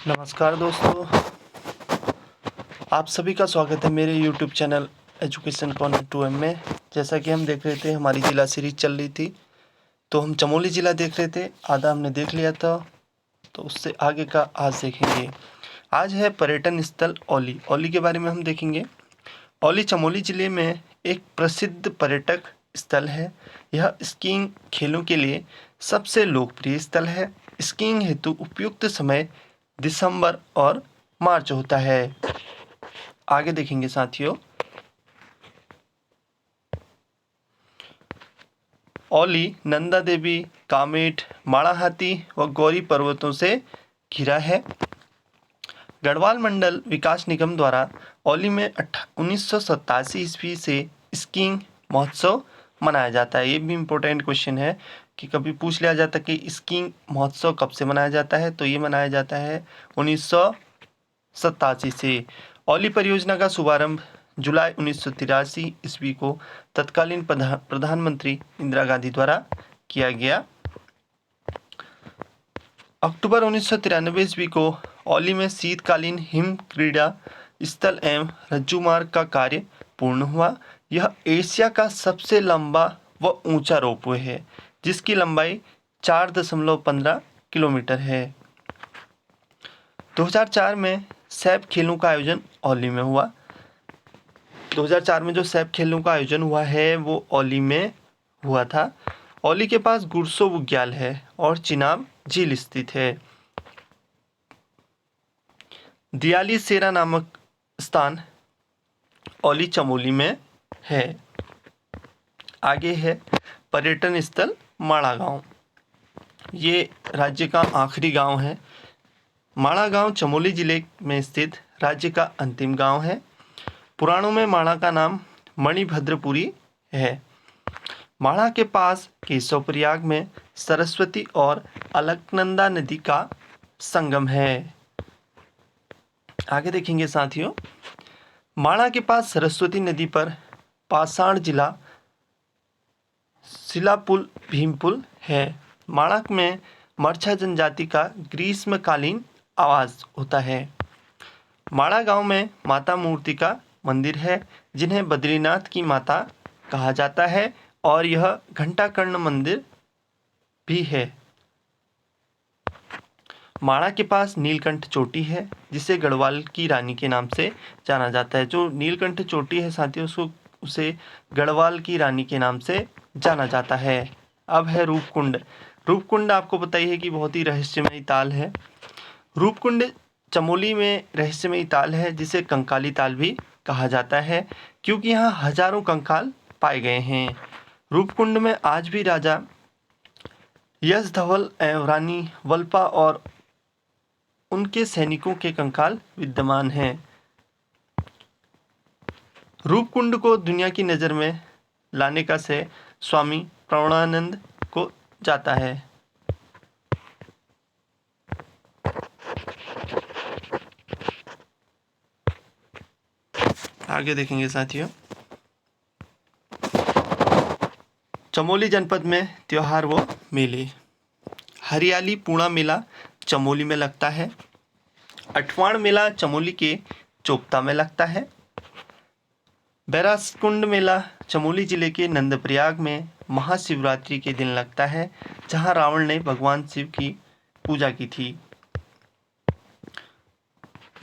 नमस्कार दोस्तों, आप सभी का स्वागत है मेरे YouTube channel education corner 2M में। जैसा कि हम देख रहे थे, हमारी ज़िला सीरीज चल रही थी, तो हम चमोली ज़िला देख रहे थे। आधा हमने देख लिया था, तो उससे आगे का आज देखेंगे। आज है पर्यटन स्थल औली। औली के बारे में हम देखेंगे। औली चमोली ज़िले में एक प्रसिद्ध पर्यटक स्थल है। यह स्कीइंग खेलों के लिए सबसे लोकप्रिय स्थल है। स्कीइंग हेतु उपयुक्त समय दिसंबर और मार्च होता है। आगे देखेंगे साथियों। औली नंदा देवी, कामेट, माड़ाहाती व गौरी पर्वतों से घिरा है। गढ़वाल मंडल विकास निगम द्वारा औली में 1987 ईस्वी से स्कीइंग महोत्सव मनाया जाता है। ये भी इम्पोर्टेंट क्वेश्चन है कि कभी पूछ लिया जाता है कि स्कीइंग महोत्सव कब से मनाया जाता है, तो ये मनाया जाता है 1987 से। औली परियोजना का शुभारंभ जुलाई 1983 ईस्वी को तत्कालीन प्रधानमंत्री इंदिरा गांधी द्वारा किया गया। अक्टूबर 1993 ईस्वी को औली में शीतकालीन हिम क्रीड़ा स्थल एवं रज्जू मार्ग का कार्य पूर्ण हुआ। यह एशिया का सबसे लंबा व ऊंचा रोपवे है, जिसकी लंबाई 4.15 किलोमीटर है। 2004 में सैफ खेलों का आयोजन औली में हुआ। 2004 में जो सैफ खेलों का आयोजन हुआ है वो औली में हुआ था। औली के पास गुरसो बुग्याल है और चिनाब झील स्थित है। दियाली सेरा नामक स्थान औली चमोली में है। आगे है पर्यटन स्थल माड़ा गांव। ये राज्य का आखिरी गांव है। माड़ा गांव चमोली जिले में स्थित राज्य का अंतिम गांव है। पुराणों में माड़ा का नाम मणिभद्रपुरी है। माड़ा के पास केशवप्रयाग में सरस्वती और अलकनंदा नदी का संगम है। आगे देखेंगे साथियों। माड़ा के पास सरस्वती नदी पर पाषाण जिला शिलापुल भीमपुल है। माड़ा में मरछा जनजाति का ग्रीष्मकालीन आवास होता है। माड़ा गांव में माता मूर्ति का मंदिर है, जिन्हें बद्रीनाथ की माता कहा जाता है, और यह घंटाकर्ण मंदिर भी है। माड़ा के पास नीलकंठ चोटी है, जिसे गढ़वाल की रानी के नाम से जाना जाता है। जो नीलकंठ चोटी है साथियों, उसे गढ़वाल की रानी के नाम से जाना जाता है। अब है रूपकुंड। रूपकुंड आपको पता ही है कि बहुत ही रहस्यमयी ताल है। रूपकुंड चमोली में रहस्यमयी ताल है, जिसे कंकाली ताल भी कहा जाता है, क्योंकि यहाँ हजारों कंकाल पाए गए हैं। रूपकुंड में आज भी राजा यश धवल एवं रानी वल्पा और उनके सैनिकों के कंकाल विद्यमान हैं। रूपकुंड को दुनिया की नज़र में लाने का श्रेय स्वामी प्रणवानंद को जाता है। आगे देखेंगे साथियों। चमोली जनपद में त्योहार व मेले। हरियाली पूर्णा मेला चमोली में लगता है। अठवाण मेला चमोली के चोपता में लगता है। बैरासकुंड मेला चमोली जिले के नंदप्रयाग में महाशिवरात्रि के दिन लगता है, जहां रावण ने भगवान शिव की पूजा की थी।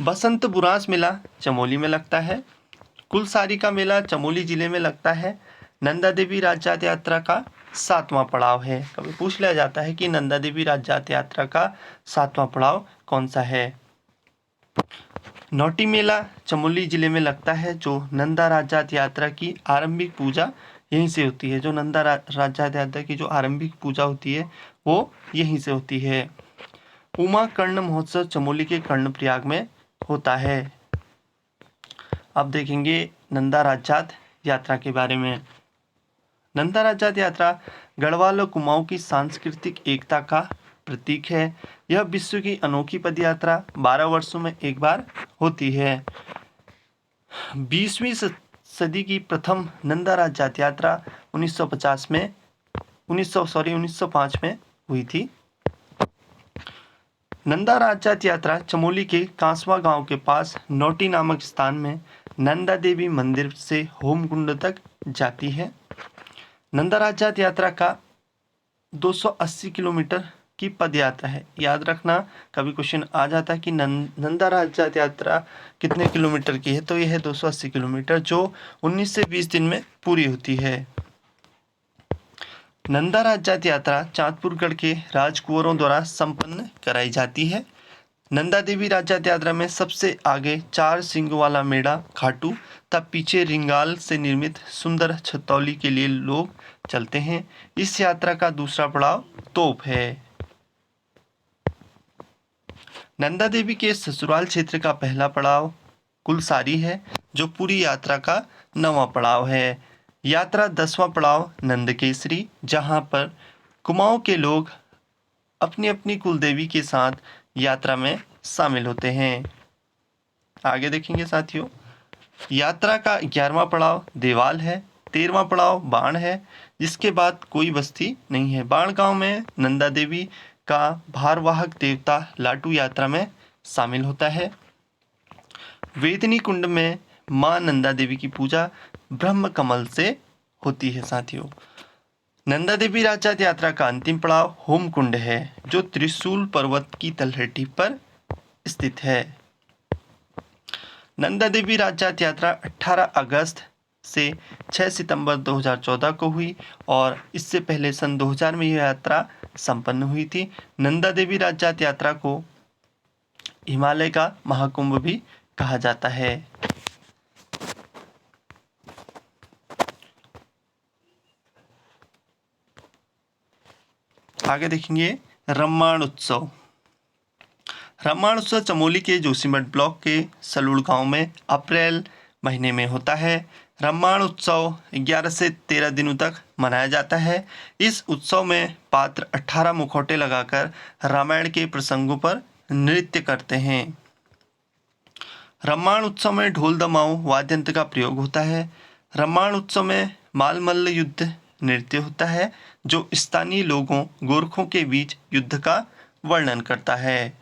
बसंत बुरांस मेला चमोली में लगता है। कुलसारी का मेला चमोली जिले में लगता है। नंदा देवी राजजात यात्रा का 7वां पड़ाव है। कभी पूछ लिया जाता है कि नंदा देवी राजजात यात्रा का 7वां पड़ाव कौन सा है। नौटी मेला चमोली जिले में लगता है, जो नंदा राजजात यात्रा की आरंभिक पूजा यहीं से होती है। जो नंदा राजजात यात्रा की जो आरंभिक पूजा होती है वो यहीं से होती है। उमा कर्ण महोत्सव चमोली के कर्णप्रयाग में होता है। अब देखेंगे नंदा राजजात यात्रा के बारे में। नंदा राजजात यात्रा गढ़वाल और कुमाऊं की सांस्कृतिक एकता का प्रतीक है। यह विश्व की अनोखी पदयात्रा 12 वर्षों में एक बार होती है। 20वीं सदी की प्रथम नंदा राजजात यात्रा 1905 में हुई थी। नंदा राजजात यात्रा चमोली के कांसवा गांव के पास नौटी नामक स्थान में नंदा देवी मंदिर से होमकुंड तक जाती है। नंदा राजजात यात्रा का 280 किलोमीटर की पद यात्रा है। याद रखना, कभी क्वेश्चन आ जाता है कि नंदा राजजात यात्रा कितने किलोमीटर की है, तो यह है 280 किलोमीटर, जो 19 से 20 दिन में पूरी होती है। नंदा राजजात यात्रा चांदपुरगढ़ के राजकुंवरों द्वारा संपन्न कराई जाती है। नंदा देवी राजजात यात्रा में सबसे आगे 4 सिंग वाला मेढ़ा खाटू, तब पीछे रिंगाल से निर्मित सुंदर छतौली के लिए लोग चलते हैं। इस यात्रा का दूसरा पड़ाव तोप है। नंदा देवी के ससुराल क्षेत्र का पहला पड़ाव कुलसारी है, जो पूरी यात्रा का 9वां पड़ाव है। यात्रा 10वां पड़ाव नंदकेसरी, जहां पर कुमाऊं के लोग अपनी अपनी कुलदेवी के साथ यात्रा में शामिल होते हैं। आगे देखेंगे साथियों, यात्रा का 11वां पड़ाव देवाल है। 13वां पड़ाव बाण है, जिसके बाद कोई बस्ती नहीं है। बाण गांव में नंदा देवी का भारवाहक देवता लाटू यात्रा में शामिल होता है। वेदनी कुंड में मां नंदा देवी की पूजा ब्रह्म कमल से होती है। साथियों, नंदा देवी राजजात यात्रा का अंतिम पड़ाव होमकुंड है, जो त्रिशूल पर्वत की तलहटी पर स्थित है। नंदा देवी राजजात यात्रा 18 अगस्त से 6 सितंबर 2014 को हुई और इससे पहले सन 2000 में यह यात्रा संपन्न हुई थी। नंदा देवी राजजात यात्रा को हिमालय का महाकुंभ भी कहा जाता है। आगे देखेंगे रम्माण उत्सव। रम्माण उत्सव चमोली के जोशीमठ ब्लॉक के सलूड़ गांव में अप्रैल महीने में होता है। रम्माण उत्सव 11 से 13 दिनों तक मनाया जाता है। इस उत्सव में पात्र 18 मुखौटे लगाकर रामायण के प्रसंगों पर नृत्य करते हैं। रम्माण उत्सव में ढोल दमाऊं वाद्य यंत्र का प्रयोग होता है। रम्माण उत्सव में मालमल्ल युद्ध नृत्य होता है, जो स्थानीय लोगों गोरखों के बीच युद्ध का वर्णन करता है।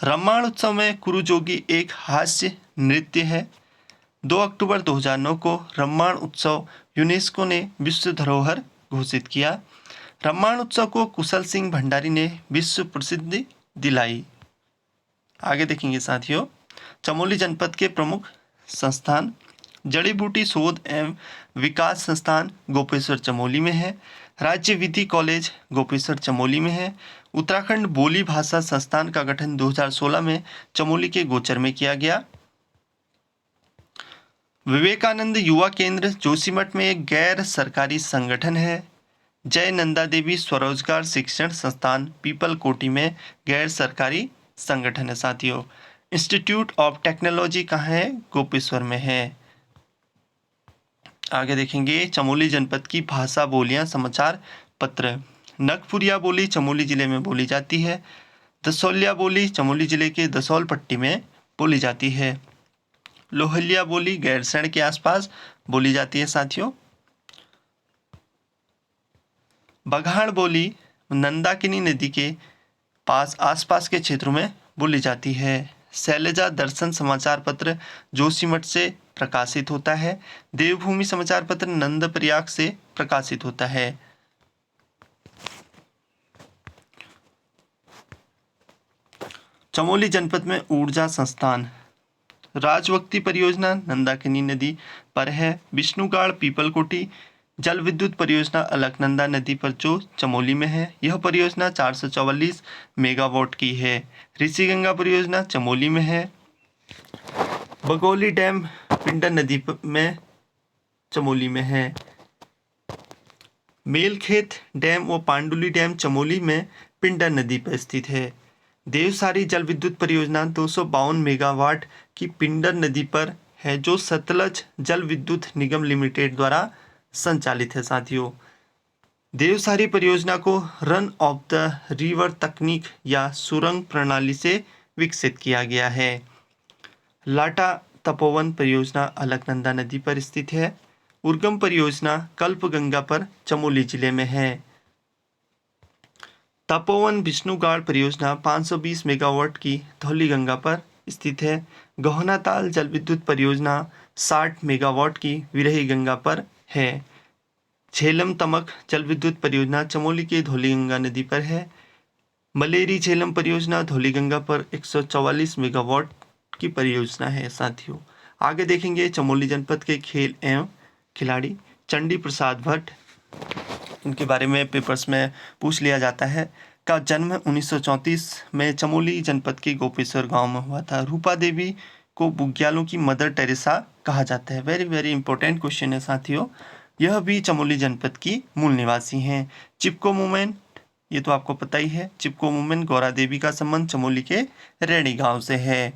रम्माण उत्सव में कुरुजोगी एक हास्य नृत्य है। 2 अक्टूबर 2009 को रम्माण उत्सव यूनेस्को ने विश्व धरोहर घोषित किया। रम्माण उत्सव को कुशल सिंह भंडारी ने विश्व प्रसिद्धि दिलाई। आगे देखेंगे साथियों, चमोली जनपद के प्रमुख संस्थान जड़ी बूटी शोध एवं विकास संस्थान गोपेश्वर चमोली में है। राज्य विधि कॉलेज गोपेश्वर चमोली में है। उत्तराखंड बोली भाषा संस्थान का गठन 2016 में चमोली के गोचर में किया गया। विवेकानंद युवा केंद्र जोशीमठ में एक गैर सरकारी संगठन है। जय नंदा देवी स्वरोजगार शिक्षण संस्थान पीपल कोटी में गैर सरकारी संगठन है। साथियों, इंस्टीट्यूट ऑफ टेक्नोलॉजी कहाँ है? गोपेश्वर में है। आगे देखेंगे चमोली जनपद की भाषा बोलियां समाचार पत्र। नगपुरिया बोली चमोली जिले में बोली जाती है। दसौलिया बोली चमोली जिले के दसौल पट्टी में बोली जाती है। लोहलिया बोली गैरसैंण के आसपास बोली जाती है। साथियों, बघाड़ बोली नंदाकिनी नदी के पास आसपास के क्षेत्रों में बोली जाती है। शैलजा दर्शन समाचार पत्र जोशीमठ से प्रकाशित होता है। देवभूमि समाचार पत्र नंदप्रयाग से प्रकाशित होता है। चमोली जनपद में ऊर्जा संस्थान राजवक्ती परियोजना नंदाकिनी नदी पर है। विष्णुगाड़ पीपलकोटी जल विद्युत परियोजना अलकनंदा नदी पर जो चमोली में है। यह परियोजना 444 मेगावाट की है। ऋषिगंगा परियोजना चमोली में है। बगोली डैम पिंडर नदी में चमोली में है। मेलखेत डैम व पांडुली डैम चमोली में पिंडर नदी पर स्थित है। देवसारी जल विद्युत परियोजना 252 मेगावाट की पिंडर नदी पर है, जो सतलज जल विद्युत निगम लिमिटेड द्वारा संचालित है। साथियों, देवसारी परियोजना को रन ऑफ द रिवर तकनीक या सुरंग प्रणाली से विकसित किया गया है। लाटा तपोवन परियोजना अलकनंदा नदी पर स्थित है। उर्गम परियोजना कल्पगंगा पर चमोली जिले में है। तपोवन विष्णुगाड़ परियोजना 520 मेगावाट की धौलीगंगा पर स्थित है। गहनाताल जल विद्युत परियोजना 60 मेगावाट की विरही गंगा पर है। झेलम तमक जल विद्युत परियोजना चमोली के धौलीगंगा नदी पर है। मलेरी झेलम परियोजना धौलीगंगा पर 144 मेगावाट की परियोजना है साथियों। आगे देखेंगे चमोली जनपद के खेल एवं खिलाड़ी चंडी प्रसाद भट्ट, इनके बारे में पेपर्स में पूछ लिया जाता है। का जन्म 1934 में चमोली जनपद के गोपेश्वर गांव में हुआ था। रूपा देवी को बुग्यालों की मदर टेरेसा कहा जाता है। वेरी वेरी इंपॉर्टेंट क्वेश्चन है साथियों। यह भी चमोली जनपद की मूल निवासी हैं। चिपको मूवमेंट, ये तो आपको पता ही है। चिपको मूवमेंट गौरा देवी का संबंध चमोली के रेणी गांव से है।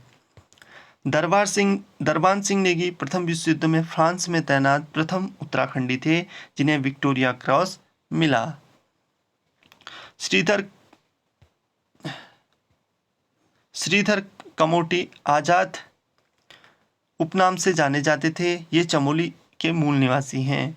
दरबान सिंह नेगी प्रथम विश्व युद्ध में फ्रांस में तैनात प्रथम उत्तराखंडी थे जिन्हें विक्टोरिया क्रॉस मिला। श्रीधर कमोटी आजाद उपनाम से जाने जाते थे। ये चमोली के मूल निवासी हैं।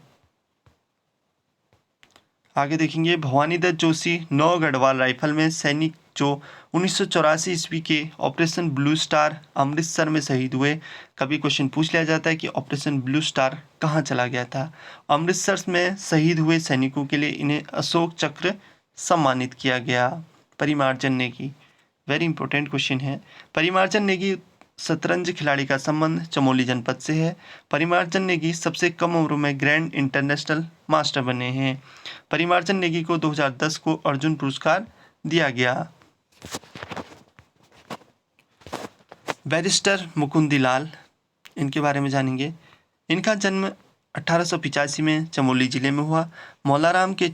आगे देखेंगे भवानी दत्त जोशी 9 गढ़वाल राइफल में सैनिक जो 1984 ईस्वी के ऑपरेशन ब्लू स्टार अमृतसर में शहीद हुए। कभी क्वेश्चन पूछ लिया जाता है कि ऑपरेशन ब्लू स्टार कहाँ चला गया था। अमृतसर में शहीद हुए सैनिकों के लिए इन्हें अशोक चक्र सम्मानित किया गया। परिमार्जन नेगी, वेरी इंपॉर्टेंट क्वेश्चन है। परिमार्जन नेगी शतरंज खिलाड़ी का संबंध चमोली जनपद से है। परिमार्जन नेगी सबसे कम उम्र में ग्रैंड इंटरनेशनल मास्टर बने हैं। परिमार्जन नेगी को 2010 को अर्जुन पुरस्कार दिया गया। बैरिस्टर मुकुंदी लाल, इनके बारे में जानेंगे। इनका जन्म 1885 में चमोली जिले में हुआ। मौलाराम के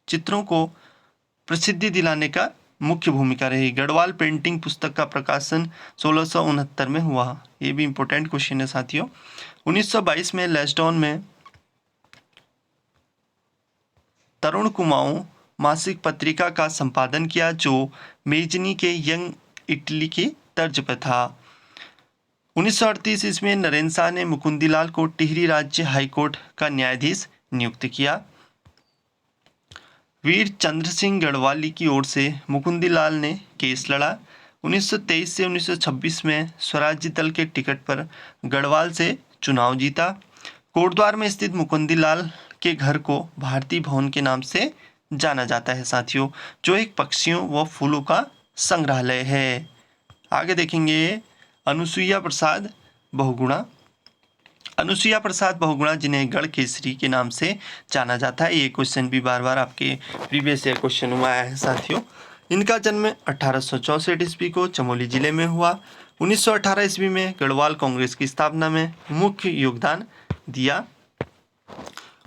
चित्रों को प्रसिद्धि दिलाने का मुख्य भूमिका रही। गढ़वाल पेंटिंग पुस्तक का प्रकाशन 1669 में हुआ। ये भी इंपॉर्टेंट क्वेश्चन है साथियों। 1922 में लेस्डॉन में तरुण कुमाऊं मासिक पत्रिका का संपादन किया जो मेजनी के यंग इटली की तर्ज पर था। 1938 ईस्वी में नरेंद्र शाह ने मुकुंदीलाल को टिहरी राज्य हाईकोर्ट का न्यायाधीश नियुक्त किया। वीर चंद्र सिंह गढ़वाली की ओर से मुकुंदीलाल ने केस लड़ा। 1923 से 1926 में स्वराज्य दल के टिकट पर गढ़वाल से चुनाव जीता। कोटद्वार में स्थित मुकुंदीलाल के घर को भारती भवन के नाम से जाना जाता है साथियों, जो एक पक्षियों व फूलों का संग्रहालय है। आगे देखेंगे अनुसुईया प्रसाद बहुगुणा। अनुसुईया प्रसाद बहुगुणा जिन्हें गढ़ केसरी के नाम से जाना जाता है। ये क्वेश्चन भी बार बार आपके प्रीवियस ईयर क्वेश्चन में आया है साथियों। इनका जन्म 1864 ईस्वी को चमोली जिले में हुआ। 1918 ईस्वी में गढ़वाल कांग्रेस की स्थापना में मुख्य योगदान दिया।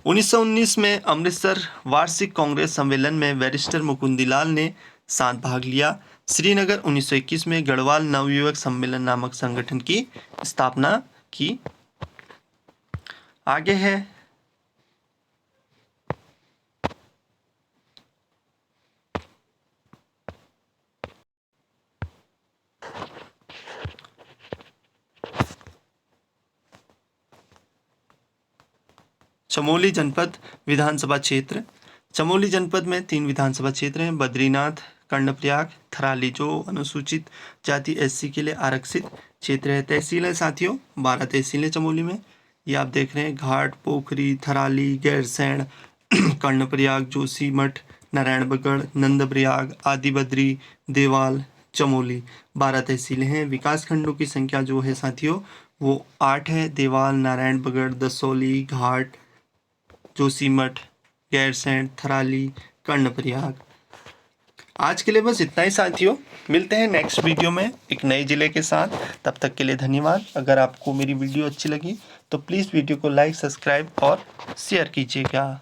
1919 में अमृतसर वार्षिक कांग्रेस सम्मेलन में बैरिस्टर मुकुंदीलाल ने साथ भाग लिया। श्रीनगर 1921 में गढ़वाल नवयुवक सम्मेलन नामक संगठन की स्थापना की। आगे है चमोली जनपद विधानसभा क्षेत्र। चमोली जनपद में 3 विधानसभा क्षेत्र हैं। बद्रीनाथ, कर्णप्रयाग, थराली जो अनुसूचित जाति SC के लिए आरक्षित क्षेत्र है। तहसील है साथियों 12 तहसीलें चमोली में। ये आप देख रहे हैं घाट, पोखरी, थराली, गैरसैंण, कर्णप्रयाग, जोशीमठ, नारायणबगढ़, नंदप्रयाग, आदिबद्री, देवाल, चमोली 12 तहसीलें हैं। विकास खंडों की संख्या जो है साथियों वो 8 है। देवाल, नारायणबगढ़, दसौली, घाट, जोशीमठ, गैरसैंण, थराली, कर्णप्रयाग। आज के लिए बस इतना ही साथियों। मिलते हैं नेक्स्ट वीडियो में एक नए जिले के साथ। तब तक के लिए धन्यवाद। अगर आपको मेरी वीडियो अच्छी लगी तो प्लीज़ वीडियो को लाइक, सब्सक्राइब और शेयर कीजिएगा।